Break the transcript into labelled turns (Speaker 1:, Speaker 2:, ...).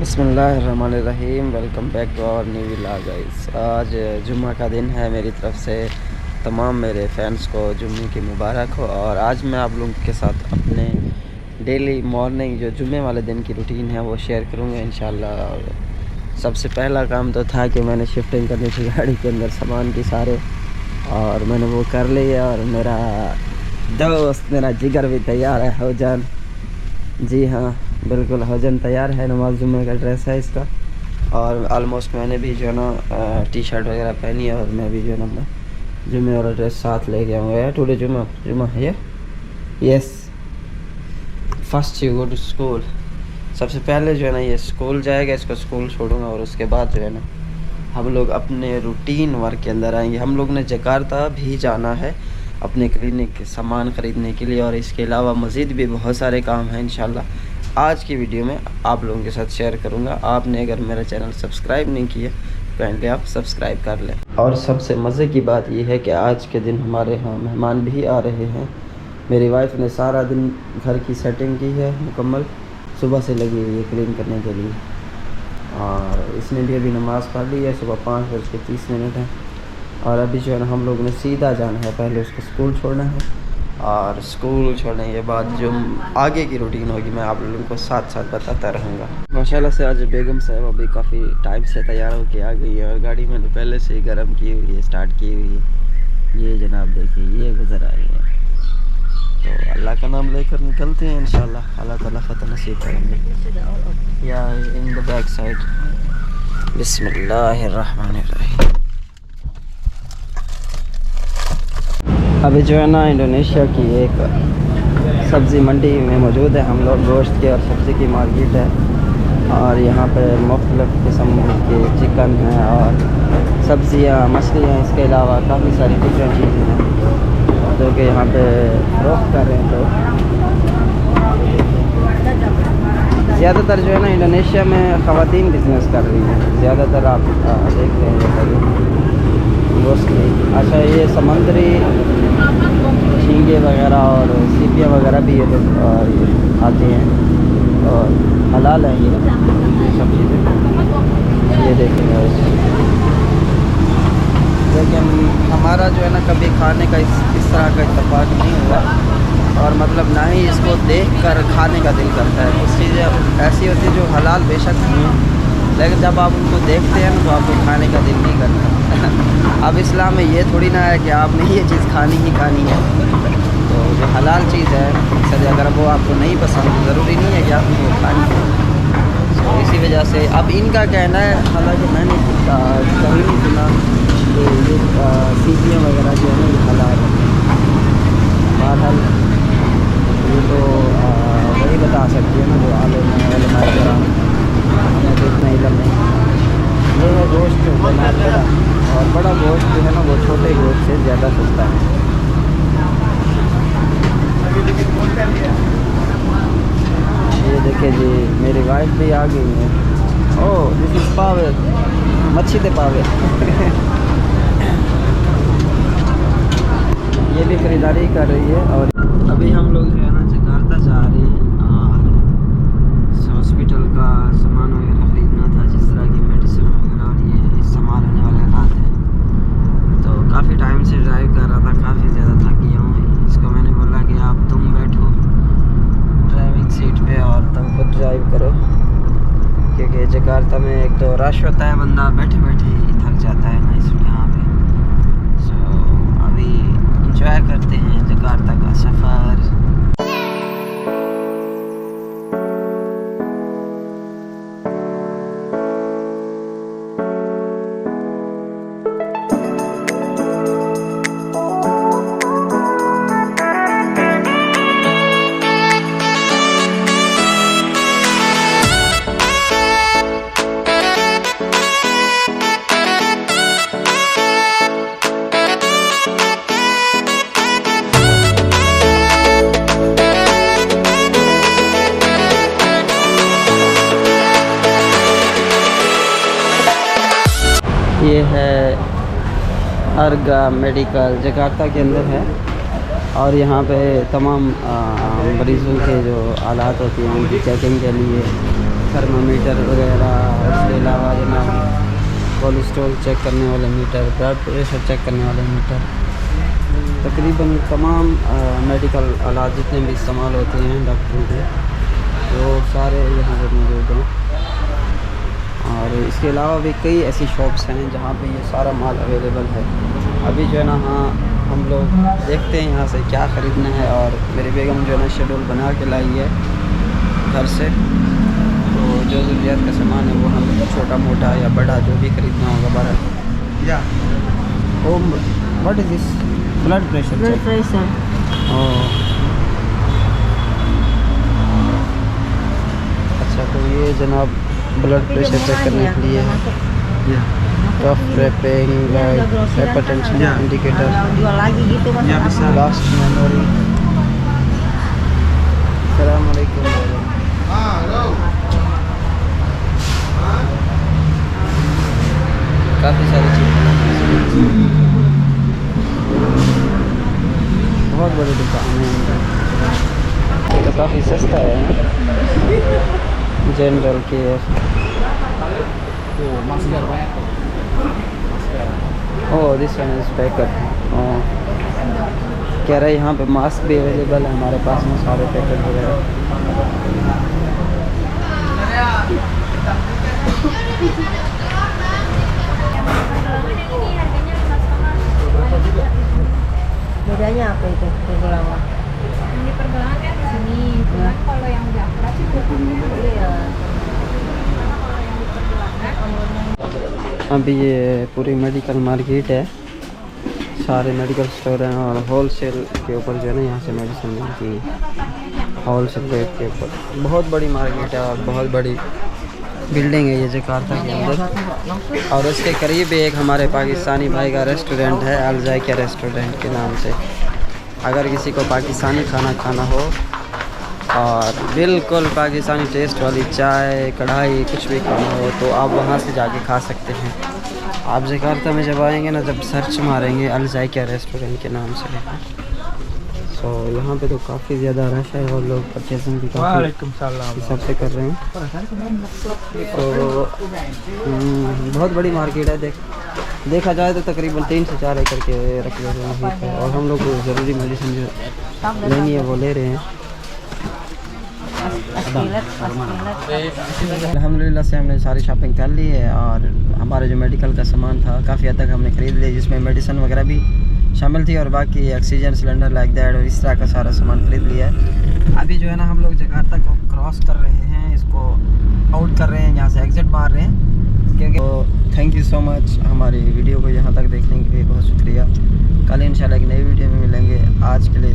Speaker 1: बिस्मिल्लाहिर्रहमानिर्रहीम। Welcome back to our new vlog guys. आज जुम्मा का दिन है। मेरी तरफ से तमाम मेरे फैंस को जुम्मे की मुबारक हो। और आज मैं आप लोगों के साथ अपने डेली मॉर्निंग जो जुम्मे वाले दिन की रूटीन है वो शेयर करूँगा इंशाल्लाह। सबसे पहला काम तो था कि मैंने शिफ्टिंग करनी थी गाड़ी के अंदर सामान की सारे, और मैंने वो कर लिया। और मेरा दोस्त मेरा जिगर भी तैयार है, होजन। जी हाँ बिल्कुल, होजन तैयार है। नमाज जुम्मे का ड्रेस है इसका। और ऑलमोस्ट मैंने भी जो है ना टी शर्ट वगैरह पहनी है। और मैं भी जो है ना जुम्मे वाला ड्रेस साथ ले गया हूँ। टुडे जुम्मा है। Yes, first you go to school. सबसे पहले जो है ना ये स्कूल जाएगा, इसको स्कूल छोड़ूंगा। और उसके बाद जो है ना हम लोग अपने रूटीन वर्क के अंदर आएंगे। हम लोग ने जकार्ता भी जाना है अपने क्लिनिक के सामान ख़रीदने के लिए। और इसके अलावा मज़ीद भी बहुत सारे काम हैं इंशाल्लाह आज की वीडियो में आप लोगों के साथ शेयर करूंगा। आपने अगर मेरा चैनल सब्सक्राइब नहीं किया काइंडली आप सब्सक्राइब कर लें। और सबसे मज़े की बात यह है कि आज के दिन हमारे यहाँ मेहमान भी आ रहे हैं। मेरी वाइफ ने सारा दिन घर की सेटिंग की है मुकम्मल, सुबह से लगी हुई है क्लीन करने के लिए। और इसने भी अभी नमाज़ पढ़ ली है। सुबह 5:30 है। और अभी जो है ना हम लोगों ने सीधा जाना है, पहले उसको स्कूल छोड़ना है। और स्कूल छोड़ने के बाद जो आगे की रूटीन होगी मैं आप लोगों को साथ साथ बताता रहूँगा। माशाल्लाह से आज बेगम साहब अभी काफ़ी टाइम से तैयार होकर आ गई है। और गाड़ी मैंने पहले से ही गर्म की हुई है, स्टार्ट की हुई है। ये जनाब देखिए ये गुजर आई है। तो अल्लाह का नाम लेकर निकलते हैं इंशाल्लाह। अल्लाह ताला फतह नसीब करेंगे। या इन द बैक साइड। बिस्मिल्लाहिर्रहमानिर्रहीम। अभी जो है ना इंडोनेशिया की एक सब्ज़ी मंडी में मौजूद है हम लोग। गोश्त की और सब्ज़ी की मार्केट है। और यहाँ पे मुख्तलिफ़ किस्म के चिकन हैं और सब्ज़ियाँ, मछलियाँ, इसके अलावा काफ़ी सारी डिफरेंट चीज़ें हैं जो कि यहाँ पे फरोख्त कर रहे हैं लोग। ज़्यादातर जो है ना इंडोनेशिया में ख़वातीन बिज़नेस कर रही हैं ज़्यादातर। आप देख रहे हैं मोस्टली। अच्छा, ये समंदरी झींगे वगैरह और सीपियाँ वगैरह भी ये लोग आते हैं और हलाल है ये सब चीज़ें। ये देखेंगे लेकिन हमारा जो है ना कभी खाने का इस तरह का इत्तेफाक नहीं हुआ। और मतलब ना ही इसको देखकर खाने का दिल करता है। कुछ चीज़ें ऐसी होती हैं जो हलाल बेशक नहीं है, लेकिन जब आप उनको देखते हैं ना तो आपको खाने का दिल नहीं करता। अब इस्लाम में ये थोड़ी ना है कि आपने ये चीज़ खानी ही खानी है। तो जो हलाल चीज़ है सर, अगर वो आपको नहीं पसंद ज़रूरी नहीं है कि आपको वो खानी है। तो इसी वजह से अब इनका कहना है, हालांकि मैंने कहीं नहीं सुना कि ये सीपियाँ वगैरह जो है ना ये हलाल है। बहरहाल ये तो वही बता सकती है ना जो आलिम है, हमें तो इतना इल्म नहीं। ये है गोश्त बनाया बड़ा, और बड़ा गोश्त जो है ना वो छोटे गोश्त से ज़्यादा सस्ता है। ये देखिए जी मेरी वाइफ भी आ गई है। ओह दिस इज़ पावे, मच्छी दे पावे। ये भी ख़रीदारी कर रही है। और अभी हम लोग जो है ना जकार्ता जा रहे हैं और हॉस्पिटल का सामान वगैरह ख़रीदना था, जिस तरह की मेडिसिन वगैरह। और ये इस्तेमाल होने वाले हालात हैं। तो काफ़ी टाइम से ड्राइव कर रहा था, काफ़ी ज़्यादा थक गया हूँ। इसको मैंने बोला कि आप तुम बैठो ड्राइविंग सीट पे और तुम खुद ड्राइव करो, क्योंकि जकार्ता में एक तो रश होता है, बंदा बैठे बैठे ही थक जाता है ना इसमें यहाँ पे। सो अभी इंजॉय करते हैं जकार्ता का सफ़र। ये है अर्गा मेडिकल, जकार्ता के अंदर है। और यहाँ पे तमाम मरीज़ों के जो हालात होती हैं उनकी चेकिंग के लिए थर्मामीटर वगैरह, उसके अलावा जनाब कोलेस्ट्रॉल चेक करने वाले मीटर, ब्लड प्रेशर चेक करने वाले मीटर, तकरीबन तमाम मेडिकल आलात जितने भी इस्तेमाल होते हैं डॉक्टरों के, वो सारे यहाँ पर मौजूद हैं। और इसके अलावा भी कई ऐसी शॉप्स हैं जहाँ पे ये सारा माल अवेलेबल है। अभी जो है ना हाँ हम लोग देखते हैं यहाँ से क्या ख़रीदना है, और मेरी बेगम जो है ना शेड्यूल बना के लाई है घर से, तो जो ज़रूरियात का सामान है वो हम छोटा मोटा या बड़ा जो भी ख़रीदना होगा बारह या home. What is this? Blood pressure. अच्छा, तो ये जनाब ब्लड प्रेशर चेक करने के लिए cuff wrapping, hypertension indicator, last memory. अस्सलाम वालेकुम। काफ़ी सारी चीज़ें, बहुत बड़ी दुकान है, ये तो काफ़ी सस्ता है। General care, oh this one is packet. कह रहे हैं यहाँ पे मास्क भी अवेलेबल है हमारे पास में, सारे पैकेट वगैरह।
Speaker 2: Bedanya apa itu pergelangan?
Speaker 3: Ini pergelangan kan di sini, cuman kalau yang udah keras itu
Speaker 2: Iya.
Speaker 3: kalau yang di pergelangan
Speaker 1: अभी ये पूरी मेडिकल मार्केट है, सारे मेडिकल स्टोर हैं, और होल सेल के ऊपर जो है ना यहाँ से मेडिसिन मिलती है, होल सेल रेट के ऊपर। बहुत बड़ी मार्केट है और बहुत बड़ी बिल्डिंग है ये जकार्ता के अंदर। और उसके करीब एक हमारे पाकिस्तानी भाई का रेस्टोरेंट है, अल जायका रेस्टोरेंट के नाम से। अगर किसी को पाकिस्तानी खाना खाना हो और बिल्कुल पाकिस्तानी टेस्ट वाली चाय कढ़ाई कुछ भी खाना हो, तो आप वहाँ से जाके खा सकते हैं। आप जकार्ता में जब आएंगे ना, जब सर्च मारेंगे अल जायका रेस्टोरेंट के नाम से, तो यहाँ पे तो काफ़ी ज़्यादा रश है और लोग परचेजिंग भी काफ़ी हिसाब से कर रहे हैं। तो बहुत बड़ी मार्केट है, देखा जाए तो तकरीबन 3 से 4 एकड़ के रखे हुए हैं वहीं पे, और हम लोग को ज़रूरी मेडिसिन जो लेनी है वो ले रहे हैं। अल्हम्दुलिल्लाह से हमने सारी शॉपिंग कर ली है, और हमारे जो मेडिकल का सामान था काफ़ी हद तक हमने ख़रीद लिया, जिसमें मेडिसिन वगैरह भी शामिल थी, और बाकी ऑक्सीजन सिलेंडर लाइक दैट और इस तरह का सारा सामान ख़रीद लिया है। अभी जो है ना हम लोग जकार्ता को क्रॉस कर रहे हैं, इसको आउट कर रहे हैं, यहाँ से एग्ज़िट मार रहे हैं, क्योंकि तो थैंक यू सो मच हमारी वीडियो को यहाँ तक देखने के लिए, बहुत शुक्रिया। कल इंशाल्लाह एक नई वीडियो में मिलेंगे। आज के लिए